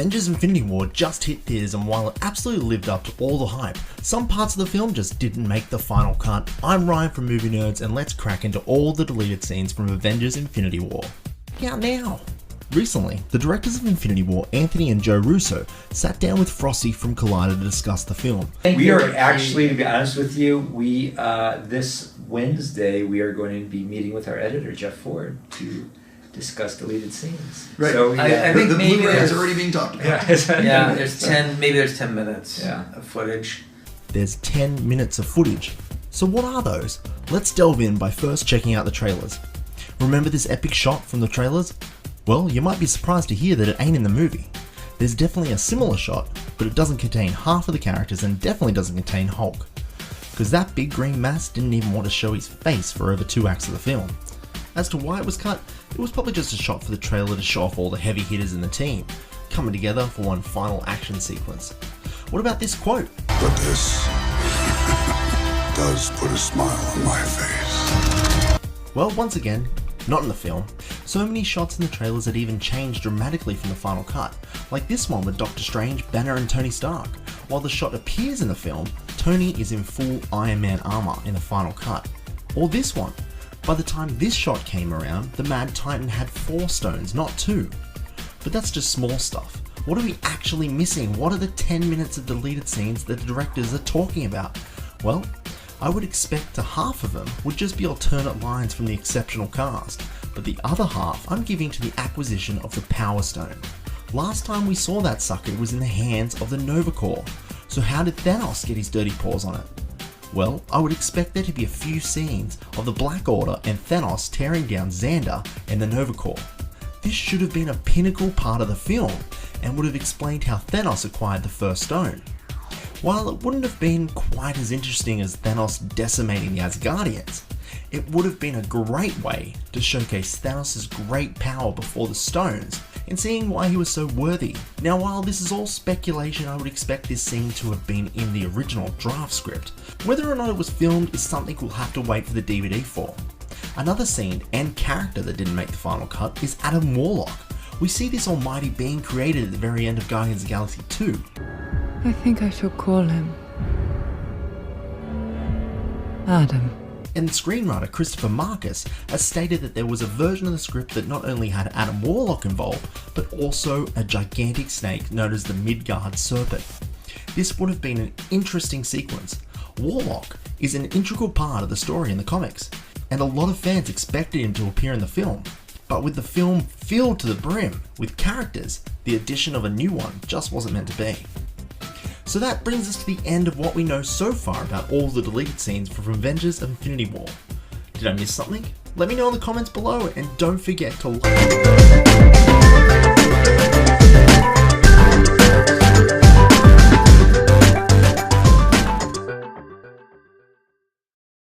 Avengers Infinity War just hit theaters, and while it absolutely lived up to all the hype, some parts of the film just didn't make the final cut. I'm Ryan from Movie Nerds, and let's crack into all the deleted scenes from Avengers Infinity War. Out now! Recently, the directors of Infinity War, Anthony and Joe Russo, sat down with Frosty from Collider to discuss the film. We are actually, to be honest with you, this Wednesday we are going to be meeting with our editor, Jeff Ford, to discuss deleted scenes. Right. So I think the Blu-ray is already being talked about. Yeah, there's 10 minutes of footage. There's 10 minutes of footage. So what are those? Let's delve in by first checking out the trailers. Remember this epic shot from the trailers? Well, you might be surprised to hear that it ain't in the movie. There's definitely a similar shot, but it doesn't contain half of the characters and definitely doesn't contain Hulk. Because that big green mass didn't even want to show his face for over 2 acts of the film. As to why it was cut, it was probably just a shot for the trailer to show off all the heavy hitters in the team, coming together for one final action sequence. What about this quote? But this does put a smile on my face. Well, once again, not in the film. So many shots in the trailers that even changed dramatically from the final cut, like this one with Doctor Strange, Banner and Tony Stark. While the shot appears in the film, Tony is in full Iron Man armor in the final cut. Or this one. By the time this shot came around, the Mad Titan had 4 stones, not 2. But that's just small stuff. What are we actually missing? What are the 10 minutes of deleted scenes that the directors are talking about? Well, I would expect half of them would just be alternate lines from the exceptional cast, but the other half I'm giving to the acquisition of the Power Stone. Last time we saw that sucker was in the hands of the Nova Corps, so how did Thanos get his dirty paws on it? Well, I would expect there to be a few scenes of the Black Order and Thanos tearing down Xander and the Nova Corps. This should have been a pinnacle part of the film, and would have explained how Thanos acquired the first stone. While it wouldn't have been quite as interesting as Thanos decimating the Asgardians, it would have been a great way to showcase Thanos' great power before the stones, and seeing why he was so worthy. Now, while this is all speculation, I would expect this scene to have been in the original draft script. Whether or not it was filmed is something we'll have to wait for the DVD for. Another scene and character that didn't make the final cut is Adam Warlock. We see this almighty being created at the very end of Guardians of the Galaxy 2. I think I shall call him Adam. And screenwriter Christopher Marcus has stated that there was a version of the script that not only had Adam Warlock involved, but also a gigantic snake known as the Midgard Serpent. This would have been an interesting sequence. Warlock is an integral part of the story in the comics, and a lot of fans expected him to appear in the film. But with the film filled to the brim with characters, the addition of a new one just wasn't meant to be. So that brings us to the end of what we know so far about all the deleted scenes from Avengers Infinity War. Did I miss something? Let me know in the comments below, and don't forget to like.